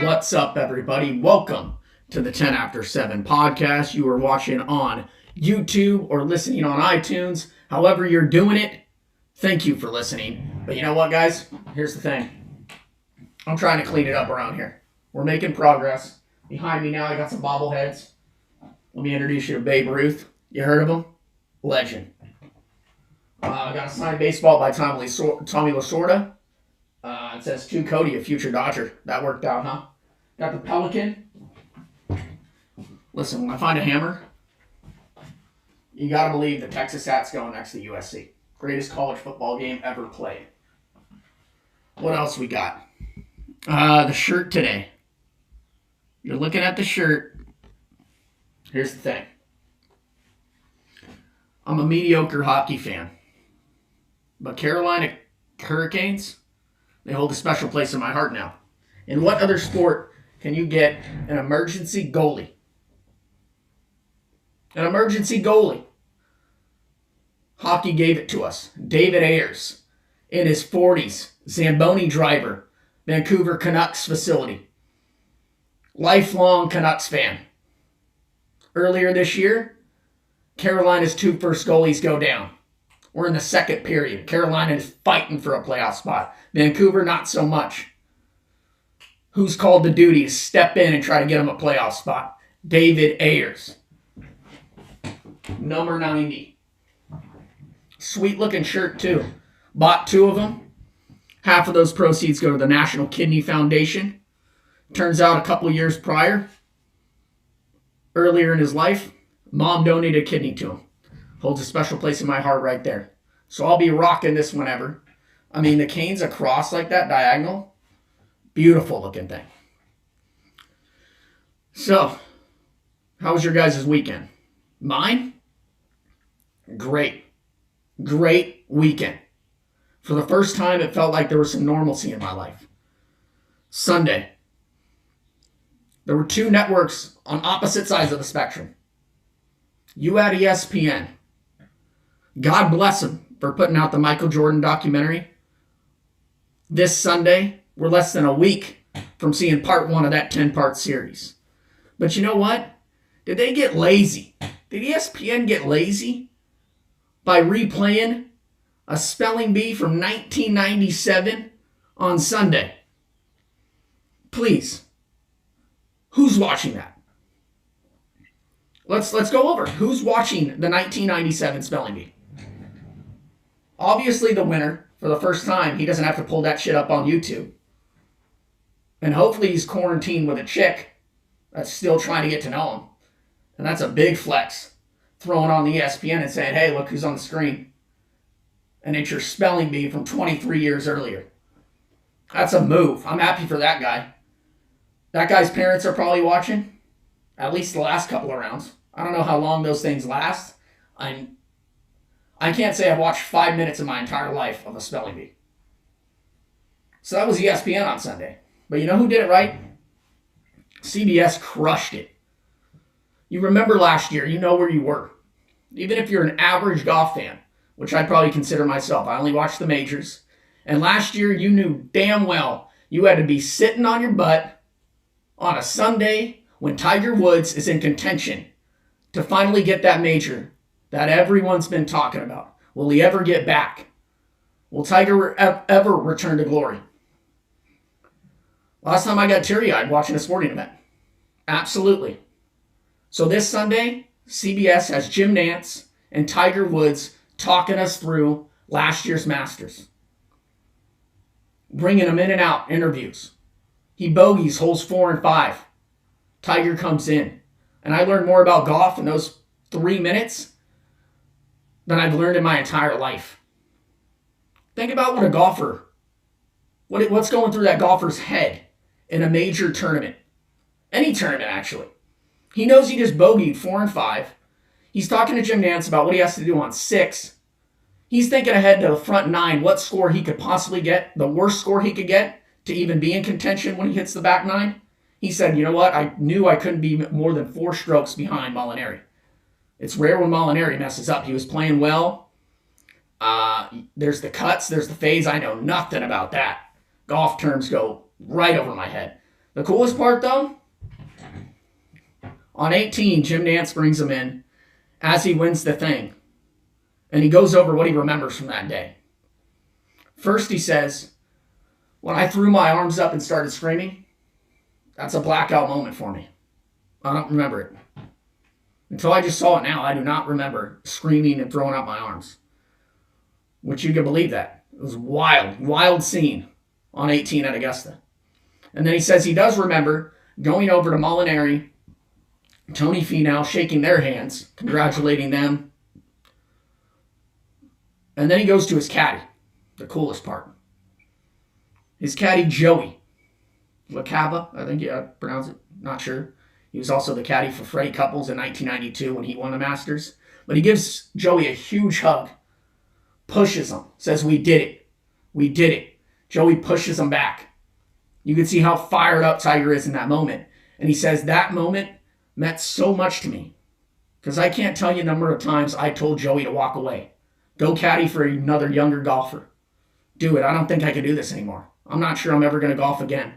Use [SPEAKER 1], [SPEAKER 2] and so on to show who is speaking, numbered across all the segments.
[SPEAKER 1] What's up, everybody? Welcome to the 10After7 podcast. You are watching on YouTube or listening on iTunes. However you're doing it, thank you for listening. But you know what, guys? Here's the thing. I'm trying to clean it up around here. We're making progress. Behind me now, I got some bobbleheads. Let me introduce you to Babe Ruth. You heard of him? Legend. I got a signed baseball by Tommy Lasorda. It says to Cody, a future Dodger. That worked out, huh? Got the Pelican. Listen, when I find a hammer, you gotta believe the Texas hat's going next to USC. Greatest college football game ever played. What else we got? The shirt today. You're looking at the shirt. Here's the thing. I'm a mediocre hockey fan. But Carolina Hurricanes, they hold a special place in my heart now. In what other sport can you get an emergency goalie? An emergency goalie. Hockey gave it to us. David Ayers, in his 40s, Zamboni driver, Vancouver Canucks facility. Lifelong Canucks fan. Earlier this year, Carolina's two first goalies go down. We're in the second period. Carolina is fighting for a playoff spot. Vancouver, not so much. Who's called the duty to step in and try to get them a playoff spot? David Ayers. Number 90. Sweet looking shirt too. Bought two of them. Half of those proceeds go to the National Kidney Foundation. Turns out a couple years prior, earlier in his life, Mom donated a kidney to him. Holds a special place in my heart right there. So I'll be rocking this whenever. I mean, the canes across like that, diagonal. Beautiful looking thing. So, how was your guys' weekend? Mine? Great. Great weekend. For the first time, it felt like there was some normalcy in my life. Sunday. There were two networks on opposite sides of the spectrum. You had ESPN. God bless him for putting out the Michael Jordan documentary. This Sunday, we're less than a week from seeing part one of that 10-part series. But you know what? Did they get lazy? Did ESPN get lazy by replaying a spelling bee from 1997 on Sunday? Please. Who's watching that? Let's go over. Who's watching the 1997 spelling bee? Obviously the winner, for the first time, he doesn't have to pull that shit up on YouTube. And hopefully he's quarantined with a chick that's still trying to get to know him. And that's a big flex. Throwing on the ESPN and saying, hey, look who's on the screen. And it's your spelling bee from 23 years earlier. That's a move. I'm happy for that guy. That guy's parents are probably watching. At least the last couple of rounds. I don't know how long those things last. I can't say I've watched 5 minutes in my entire life of a spelling bee. So that was ESPN on Sunday. But you know who did it right? CBS crushed it. You remember last year, you know where you were. Even if you're an average golf fan, which I'd probably consider myself. I only watched the majors. And last year, you knew damn well you had to be sitting on your butt on a Sunday when Tiger Woods is in contention to finally get that major that everyone's been talking about. Will he ever get back? Will Tiger ever return to glory? Last time I got teary-eyed watching a sporting event. Absolutely. So this Sunday, CBS has Jim Nantz and Tiger Woods talking us through last year's Masters. Bringing him in and out, interviews. He bogeys holes 4 and 5. Tiger comes in. And I learned more about golf in those 3 minutes than I've learned in my entire life. Think about what a golfer, what's going through that golfer's head in a major tournament. Any tournament, actually. He knows he just bogeyed 4 and 5. He's talking to Jim Nantz about what he has to do on 6. He's thinking ahead to the front 9, what score he could possibly get, the worst score he could get to even be in contention when he hits the back 9. He said, you know what, I knew I couldn't be more than 4 strokes behind Molinari. It's rare when Molinari messes up. He was playing well. There's the cuts, there's the fades. I know nothing about that. Golf terms go right over my head. The coolest part, though, on 18, Jim Nantz brings him in as he wins the thing. And he goes over what he remembers from that day. First, he says, when I threw my arms up and started screaming, that's a blackout moment for me. I don't remember it. Until I just saw it now, I do not remember screaming and throwing up my arms. Which you can believe that. It was wild, wild scene on 18 at Augusta. And then he says he does remember going over to Molinari, Tony Finau, shaking their hands, congratulating them. And then he goes to his caddy, the coolest part. His caddy, Joey LaCava, I think I pronounce it, not sure. He was also the caddy for Freddie Couples in 1992 when he won the Masters. But he gives Joey a huge hug, pushes him, says, we did it. We did it. Joey pushes him back. You can see how fired up Tiger is in that moment. And he says, that moment meant so much to me. Because I can't tell you the number of times I told Joey to walk away. Go caddy for another younger golfer. Do it. I don't think I can do this anymore. I'm not sure I'm ever going to golf again.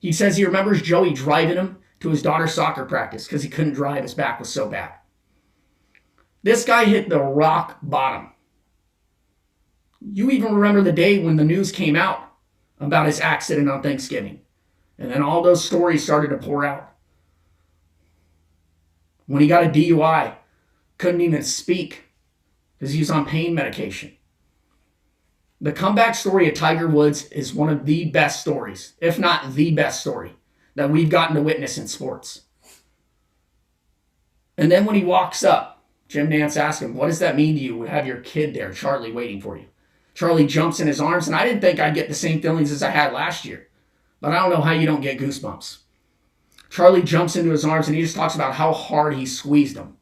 [SPEAKER 1] He says he remembers Joey driving him to his daughter's soccer practice because he couldn't drive. His back was so bad. This guy hit the rock bottom. You even remember the day when the news came out about his accident on Thanksgiving. And then all those stories started to pour out. When he got a DUI, couldn't even speak because he was on pain medication. The comeback story of Tiger Woods is one of the best stories, if not the best story, that we've gotten to witness in sports. And then when he walks up, Jim Nantz asks him, what does that mean to you? We have your kid there, Charlie, waiting for you. Charlie jumps in his arms, and I didn't think I'd get the same feelings as I had last year. But I don't know how you don't get goosebumps. Charlie jumps into his arms, and he just talks about how hard he squeezed him.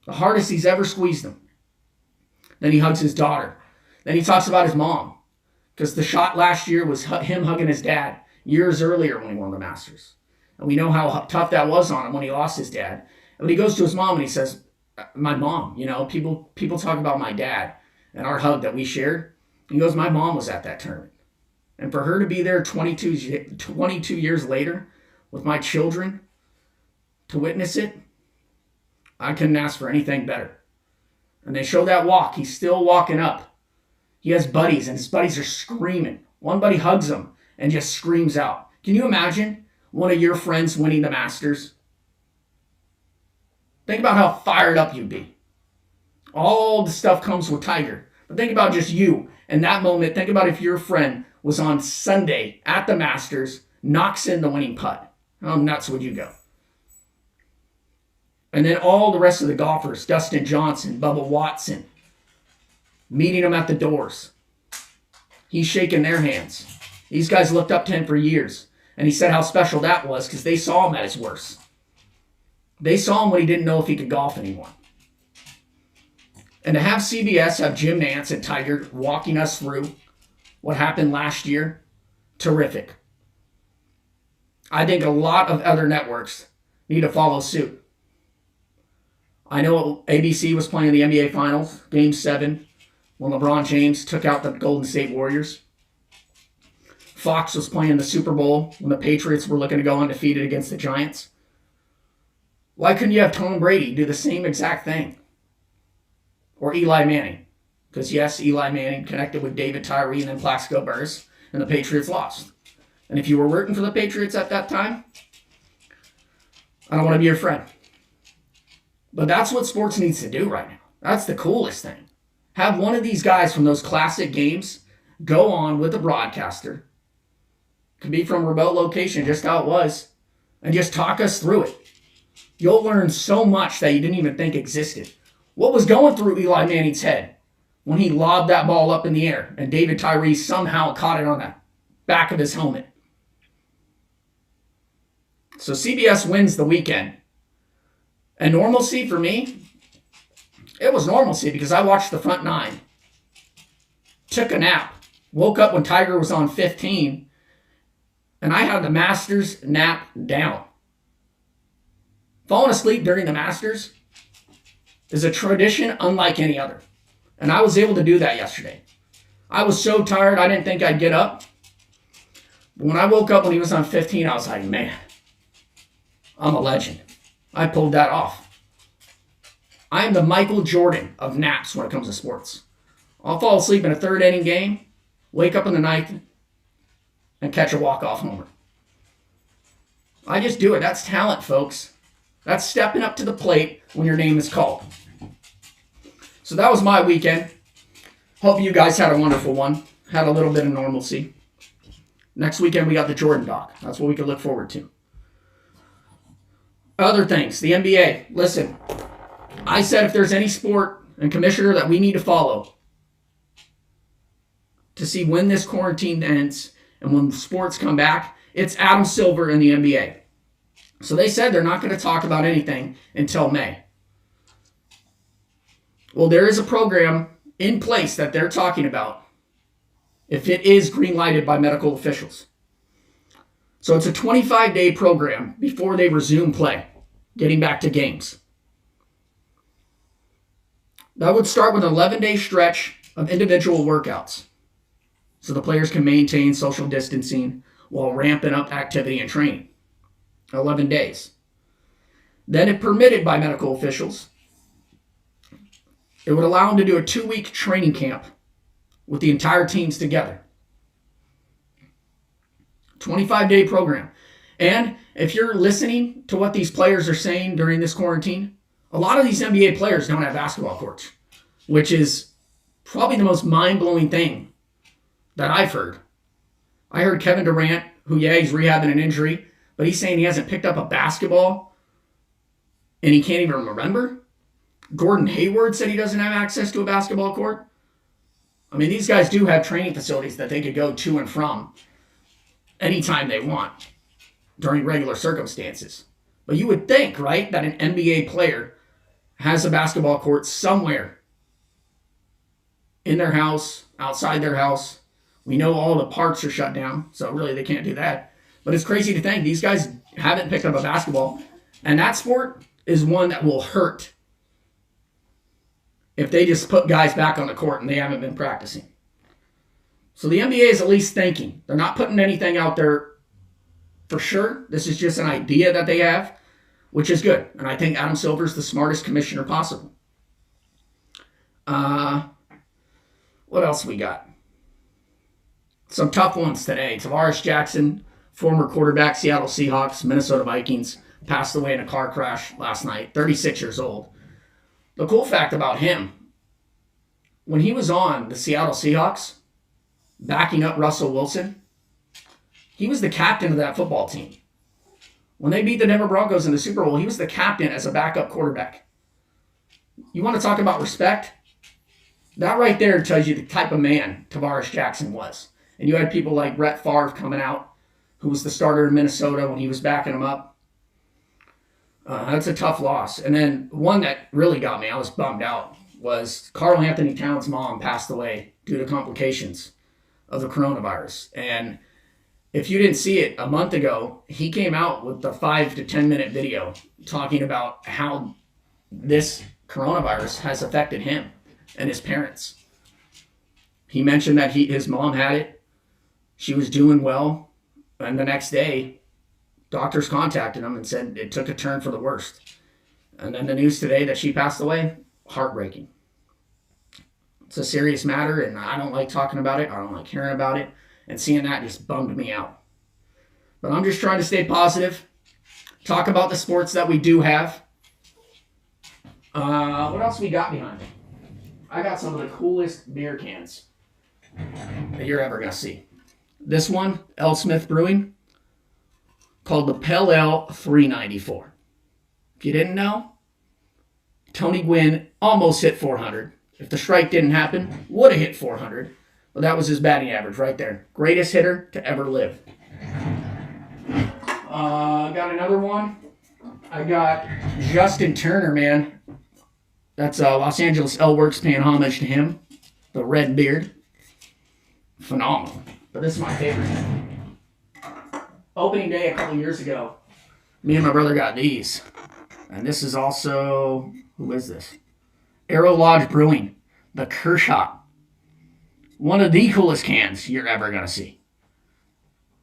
[SPEAKER 1] The hardest he's ever squeezed him. Then he hugs his daughter. Then he talks about his mom. Because the shot last year was him hugging his dad years earlier when he won the Masters. And we know how tough that was on him when he lost his dad. But he goes to his mom and he says, my mom, people talk about my dad and our hug that we shared. He goes, my mom was at that tournament. And for her to be there 22 years later with my children to witness it, I couldn't ask for anything better. And they show that walk. He's still walking up. He has buddies, and his buddies are screaming. One buddy hugs him and just screams out. Can you imagine one of your friends winning the Masters? Think about how fired up you'd be. All the stuff comes with Tiger. But think about just you. In that moment, think about if your friend was on Sunday at the Masters, knocks in the winning putt. How nuts would you go? And then all the rest of the golfers, Dustin Johnson, Bubba Watson, meeting him at the doors. He's shaking their hands. These guys looked up to him for years. And he said how special that was because they saw him at his worst. They saw him when he didn't know if he could golf anymore. And to have CBS, have Jim Nantz and Tiger walking us through what happened last year, terrific. I think a lot of other networks need to follow suit. I know ABC was playing the NBA Finals, Game 7, when LeBron James took out the Golden State Warriors. Fox was playing the Super Bowl when the Patriots were looking to go undefeated against the Giants. Why couldn't you have Tom Brady do the same exact thing? Or Eli Manning? Because yes, Eli Manning connected with David Tyree and then Plaxico Burress, and the Patriots lost. And if you were rooting for the Patriots at that time, I don't want to be your friend. But that's what sports needs to do right now. That's the coolest thing. Have one of these guys from those classic games go on with a broadcaster. Could be from a remote location, just how it was, and just talk us through it. You'll learn so much that you didn't even think existed. What was going through Eli Manning's head when he lobbed that ball up in the air and David Tyree somehow caught it on the back of his helmet? So CBS wins the weekend. And normalcy for me, it was normalcy because I watched the front nine. Took a nap. Woke up when Tiger was on 15. And I had the Masters nap down. Falling asleep during the Masters is a tradition unlike any other. And I was able to do that yesterday. I was so tired I didn't think I'd get up. But when I woke up when he was on 15, I was like, man, I'm a legend. I pulled that off. I am the Michael Jordan of naps when it comes to sports. I'll fall asleep in a third inning game, wake up in the ninth, and catch a walk-off homer. I just do it. That's talent, folks. That's stepping up to the plate when your name is called. So that was my weekend. Hope you guys had a wonderful one. Had a little bit of normalcy. Next weekend, we got the Jordan doc. That's what we can look forward to. Other things, the NBA. Listen, I said if there's any sport and commissioner that we need to follow to see when this quarantine ends and when sports come back, it's Adam Silver in the NBA. So they said they're not going to talk about anything until May. Well, there is a program in place that they're talking about if it is green-lighted by medical officials. So it's a 25-day program before they resume play, getting back to games. That would start with an 11-day stretch of individual workouts so the players can maintain social distancing while ramping up activity and training. 11 days. Then, if permitted by medical officials, it would allow them to do a 2-week training camp with the entire teams together. 25-day program. And if you're listening to what these players are saying during this quarantine, a lot of these NBA players don't have basketball courts, which is probably the most mind-blowing thing that I've heard. I heard Kevin Durant, who, he's rehabbing an injury, but he's saying he hasn't picked up a basketball and he can't even remember. Gordon Hayward said he doesn't have access to a basketball court. I mean, these guys do have training facilities that they could go to and from anytime they want during regular circumstances. But you would think, right, that an NBA player has a basketball court somewhere in their house, outside their house. We know all the parks are shut down, so really they can't do that. But it's crazy to think these guys haven't picked up a basketball. And that sport is one that will hurt if they just put guys back on the court and they haven't been practicing. So the NBA is at least thinking. They're not putting anything out there for sure. This is just an idea that they have, which is good. And I think Adam Silver's the smartest commissioner possible. What else we got? Some tough ones today. Tavares Jackson, former quarterback, Seattle Seahawks, Minnesota Vikings, passed away in a car crash last night, 36 years old. The cool fact about him, when he was on the Seattle Seahawks, backing up Russell Wilson, he was the captain of that football team. When they beat the Denver Broncos in the Super Bowl, he was the captain as a backup quarterback. You want to talk about respect? That right there tells you the type of man Tavares Jackson was. And you had people like Brett Favre coming out, who was the starter in Minnesota when he was backing him up. That's a tough loss. And then one that really got me, I was bummed out, was Karl Anthony Towns' mom passed away due to complications of the coronavirus. And if you didn't see it, a month ago, he came out with the 5 to 10 minute video talking about how this coronavirus has affected him and his parents. He mentioned that his mom had it. She was doing well. And the next day, doctors contacted him and said it took a turn for the worst. And then the news today that she passed away, heartbreaking. It's a serious matter, and I don't like talking about it. I don't like hearing about it. And seeing that just bummed me out. But I'm just trying to stay positive. Talk about the sports that we do have. What else we got behind me? I got some of the coolest beer cans that you're ever going to see. This one, L. Smith Brewing, called the Pale Ale 394. If you didn't know, Tony Gwynn almost hit 400. If the strike didn't happen, would have hit 400. Well, that was his batting average right there. Greatest hitter to ever live. Got another one. I got Justin Turner, man. That's Los Angeles L Works paying homage to him. The red beard. Phenomenal. But this is my favorite. Opening day a couple years ago, me and my brother got these. And this is also, who is this? Arrow Lodge Brewing. The Kershaw. One of the coolest cans you're ever going to see.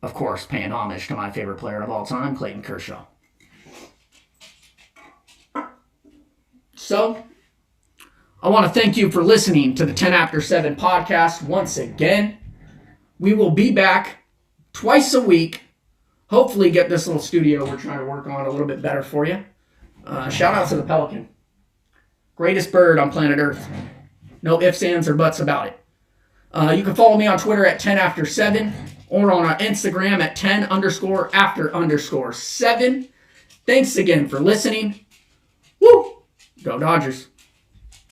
[SPEAKER 1] Of course, paying homage to my favorite player of all time, Clayton Kershaw. So, I want to thank you for listening to the 10 After 7 podcast once again. We will be back twice a week. Hopefully get this little studio we're trying to work on a little bit better for you. Shout out to the pelican. Greatest bird on planet Earth. No ifs, ands, or buts about it. You can follow me on Twitter at 10After7 or on our Instagram at 10_after_7. Thanks again for listening. Woo! Go Dodgers.